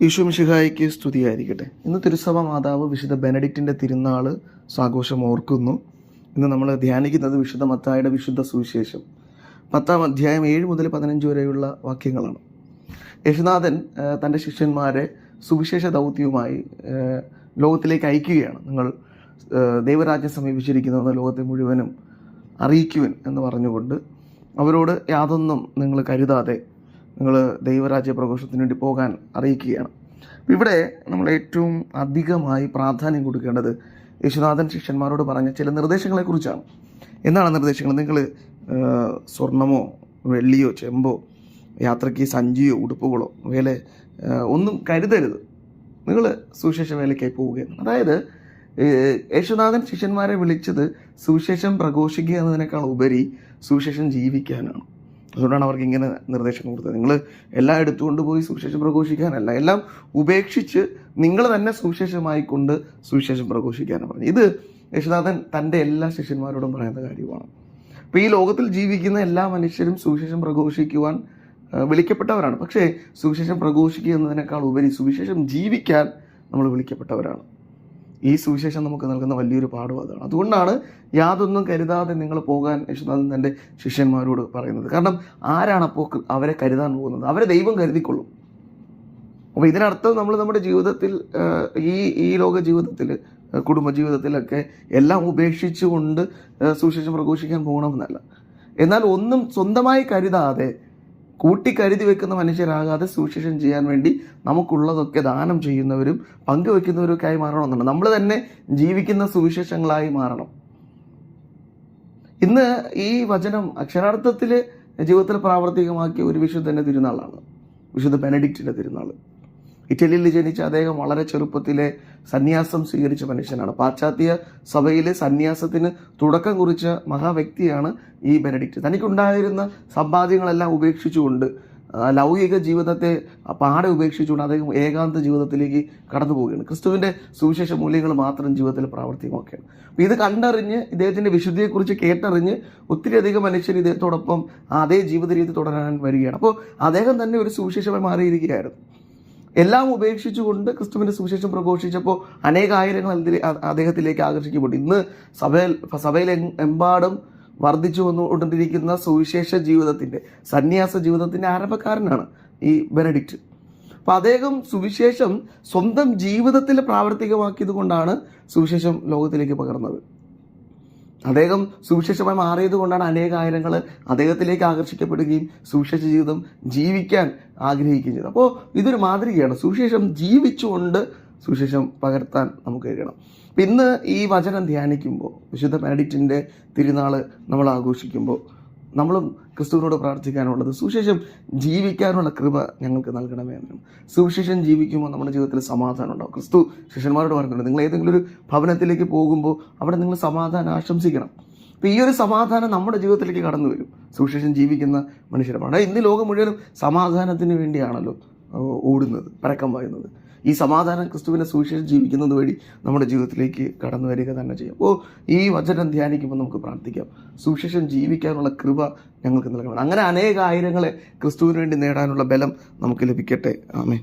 ഈശോ മിശിഹായ്ക്ക് സ്തുതിയായിരിക്കട്ടെ. ഇന്ന് തിരുസഭ മാതാവ് വിശുദ്ധ ബെനഡിക്റ്റിൻ്റെ തിരുനാൾ ആഘോഷം ഓർക്കുന്നു. ഇന്ന് നമ്മൾ ധ്യാനിക്കുന്നത് വിശുദ്ധ മത്തായിയുടെ വിശുദ്ധ സുവിശേഷം 10-ാം അധ്യായം 7 മുതൽ 15 വരെയുള്ള വാക്യങ്ങളാണ്. യേശുനാഥൻ തൻ്റെ ശിഷ്യന്മാരെ സുവിശേഷ ദൗത്യവുമായി ലോകത്തിലേക്ക് അയക്കുകയാണ്. നിങ്ങൾ ദൈവരാജ്യം സമീപിച്ചിരിക്കുന്നതെന്ന് ലോകത്തെ മുഴുവനും അറിയിക്കുവൻ എന്ന് പറഞ്ഞുകൊണ്ട് അവരോട് യാതൊന്നും നിങ്ങൾ കരുതാതെ നിങ്ങൾ ദൈവരാജ്യ പ്രഘോഷത്തിന് വേണ്ടി പോകാൻ അറിയിക്കുകയാണ്. ഇവിടെ നമ്മൾ ഏറ്റവും അധികമായി പ്രാധാന്യം കൊടുക്കേണ്ടത് യേശുനാഥൻ ശിഷ്യന്മാരോട് പറഞ്ഞ ചില നിർദ്ദേശങ്ങളെക്കുറിച്ചാണ്. എന്താണ് നിർദ്ദേശങ്ങൾ? നിങ്ങൾ സ്വർണമോ വെള്ളിയോ ചെമ്പോ യാത്രയ്ക്ക് സഞ്ചിയോ ഉടുപ്പുകളോ വേല ഒന്നും കരുതരുത്, നിങ്ങൾ സുവിശേഷ വേലയ്ക്കായി പോവുകയാണ്. അതായത് യേശുനാഥൻ ശിഷ്യന്മാരെ വിളിച്ചത് സുവിശേഷം പ്രഘോഷിക്കുക എന്നതിനേക്കാൾ ഉപരി സുവിശേഷം ജീവിക്കാനാണ്. അതുകൊണ്ടാണ് അവർക്ക് ഇങ്ങനെ നിർദ്ദേശം കൊടുത്തത്. നിങ്ങൾ എല്ലാം എടുത്തുകൊണ്ട് പോയി സുവിശേഷം പ്രഘോഷിക്കാനല്ല, എല്ലാം ഉപേക്ഷിച്ച് നിങ്ങൾ തന്നെ സുവിശേഷമായി കൊണ്ട് സുവിശേഷം പ്രഘോഷിക്കാനാണ് പറഞ്ഞത്. ഇത് യേശുനാഥൻ തൻ്റെ എല്ലാ ശിഷ്യന്മാരോടും പറയുന്ന കാര്യമാണ്. അപ്പോൾ ഈ ലോകത്തിൽ ജീവിക്കുന്ന എല്ലാ മനുഷ്യരും സുവിശേഷം പ്രഘോഷിക്കുവാൻ വിളിക്കപ്പെട്ടവരാണ്. പക്ഷേ സുവിശേഷം പ്രഘോഷിക്കുക എന്നതിനേക്കാൾ ഉപരി സുവിശേഷം ജീവിക്കാൻ നമ്മൾ വിളിക്കപ്പെട്ടവരാണ്. ഈ സുവിശേഷം നമുക്ക് നൽകുന്ന വലിയൊരു പാഠം അതാണ്. അതുകൊണ്ടാണ് യാതൊന്നും കരുതാതെ നിങ്ങൾ പോകാൻ യേശുനാഥൻ തൻ്റെ ശിഷ്യന്മാരോട് പറയുന്നത്. കാരണം ആരാണ് അപ്പോൾ അവരെ കരുതാൻ പോകുന്നത്? അവരെ ദൈവം കരുതിക്കൊള്ളും. അപ്പോൾ ഇതിനർത്ഥം നമ്മൾ നമ്മുടെ ജീവിതത്തിൽ ഈ ലോക ജീവിതത്തിൽ കുടുംബജീവിതത്തിലൊക്കെ എല്ലാം ഉപേക്ഷിച്ചുകൊണ്ട് സുവിശേഷം പ്രഘോഷിക്കാൻ പോകണമെന്നല്ല. എന്നാൽ ഒന്നും സ്വന്തമായി കരുതാതെ കൂട്ടിക്കരുതി വെക്കുന്ന മനുഷ്യരാകാതെ സുവിശേഷം ചെയ്യാൻ വേണ്ടി നമുക്കുള്ളതൊക്കെ ദാനം ചെയ്യുന്നവരും പങ്കുവെക്കുന്നവരൊക്കെ ആയി മാറണമെന്നാണ്. നമ്മൾ തന്നെ ജീവിക്കുന്ന സുവിശേഷങ്ങളായി മാറണം. ഇന്ന് ഈ വചനം അക്ഷരാർത്ഥത്തിൽ ജീവിതത്തിൽ പ്രാവർത്തികമാക്കിയ ഒരു വിശുദ്ധൻ്റെ തിരുനാളാണ്, വിശുദ്ധ ബെനഡിക്റ്റിൻ്റെ തിരുനാൾ. ഇറ്റലിയിൽ ജനിച്ച അദ്ദേഹം വളരെ ചെറുപ്പത്തിലെ സന്യാസം സ്വീകരിച്ച മനുഷ്യനാണ്. പാശ്ചാത്യ സഭയിലെ സന്യാസത്തിന് തുടക്കം കുറിച്ച മഹാവ്യക്തിയാണ് ഈ ബെനഡിക്റ്റ്. തനിക്കുണ്ടായിരുന്ന സമ്പാദ്യങ്ങളെല്ലാം ഉപേക്ഷിച്ചുകൊണ്ട് ലൗകിക ജീവിതത്തെ പാടെ ഉപേക്ഷിച്ചുകൊണ്ട് അദ്ദേഹം ഏകാന്ത ജീവിതത്തിലേക്ക് കടന്നു പോവുകയാണ്. ക്രിസ്തുവിൻ്റെ സുവിശേഷ മൂല്യങ്ങൾ മാത്രം ജീവിതത്തിൽ പ്രാവർത്തികമാക്കുകയാണ്. അപ്പോൾ ഇത് കണ്ടറിഞ്ഞ് ഇദ്ദേഹത്തിൻ്റെ വിശുദ്ധിയെക്കുറിച്ച് കേട്ടറിഞ്ഞ് ഒത്തിരിയധികം മനുഷ്യർ ഇദ്ദേഹത്തോടൊപ്പം അതേ ജീവിത രീതി തുടരാൻ വരികയാണ്. അപ്പോൾ അദ്ദേഹം തന്നെ ഒരു സുവിശേഷമായി മാറിയിരിക്കുകയായിരുന്നു. എല്ലാം ഉപേക്ഷിച്ചുകൊണ്ട് ക്രിസ്തുവിൻ്റെ സുവിശേഷം പ്രഘോഷിച്ചപ്പോൾ അനേകായിരങ്ങൾ അദ്ദേഹത്തിലേക്ക് ആകർഷിക്കപ്പെട്ടു. ഇന്ന് സഭയിൽ എമ്പാടും വർദ്ധിച്ചു വന്നുകൊണ്ടിരിക്കുന്ന സുവിശേഷ ജീവിതത്തിൻ്റെ സന്യാസ ജീവിതത്തിൻ്റെ ആരംഭക്കാരനാണ് ഈ ബെനഡിക്റ്റ്. അപ്പോൾ അദ്ദേഹം സുവിശേഷം സ്വന്തം ജീവിതത്തിൽ പ്രാവർത്തികമാക്കിയത് കൊണ്ടാണ് സുവിശേഷം ലോകത്തിലേക്ക് പകർന്നത്. അദ്ദേഹം സുവിശേഷമായി മാറിയത് കൊണ്ടാണ് അനേകായിരങ്ങൾ അദ്ദേഹത്തിലേക്ക് ആകർഷിക്കപ്പെടുകയും സുവിശേഷ ജീവിതം ജീവിക്കാൻ ആഗ്രഹിക്കുകയും ചെയ്തത്. അപ്പോൾ ഇതൊരു മാതൃകയാണ്. സുവിശേഷം ജീവിച്ചുകൊണ്ട് സുവിശേഷം പകർത്താൻ നമുക്ക് കഴിയണം. അപ്പം ഇന്ന് ഈ വചനം ധ്യാനിക്കുമ്പോൾ, വിശുദ്ധ ബെനഡിക്റ്റിൻ്റെ തിരുനാൾ നമ്മൾ ആഘോഷിക്കുമ്പോൾ നമ്മളും ക്രിസ്തുവിനോട് പ്രാർത്ഥിക്കാനുള്ളത് സുവിശേഷം ജീവിക്കാനുള്ള കൃപ ഞങ്ങൾക്ക് നൽകണമേ എന്നാണ്. സുവിശേഷം ജീവിക്കുമ്പോൾ നമ്മുടെ ജീവിതത്തിൽ സമാധാനം ഉണ്ടാവും. ക്രിസ്തു ശിഷ്യന്മാരോട് പറഞ്ഞിട്ടുണ്ട്, നിങ്ങൾ ഏതെങ്കിലും ഒരു ഭവനത്തിലേക്ക് പോകുമ്പോൾ അവിടെ നിങ്ങൾ സമാധാനം ആശംസിക്കണം. അപ്പോൾ ഈ ഒരു സമാധാനം നമ്മുടെ ജീവിതത്തിലേക്ക് കടന്നു വരും സുവിശേഷം ജീവിക്കുന്ന മനുഷ്യരാണ്. ഇന്ന് ലോകം മുഴുവനും സമാധാനത്തിന് വേണ്ടിയാണല്ലോ ഓടുന്നത്, പരക്കം പായുന്നത്. ഈ സമാധാനം ക്രിസ്തുവിനെ സുവിശേഷം ജീവിക്കുന്നത് വഴി നമ്മുടെ ജീവിതത്തിലേക്ക് കടന്നു വരിക തന്നെ ചെയ്യും. അപ്പോൾ ഈ വചനം ധ്യാനിക്കുമ്പോൾ നമുക്ക് പ്രാർത്ഥിക്കാം, സുവിശേഷം ജീവിക്കാനുള്ള കൃപ ഞങ്ങൾക്ക് നൽകണം. അങ്ങനെ അനേകായിരങ്ങളെ ക്രിസ്തുവിന് വേണ്ടി നേടാനുള്ള ബലം നമുക്ക് ലഭിക്കട്ടെ. ആമേൻ.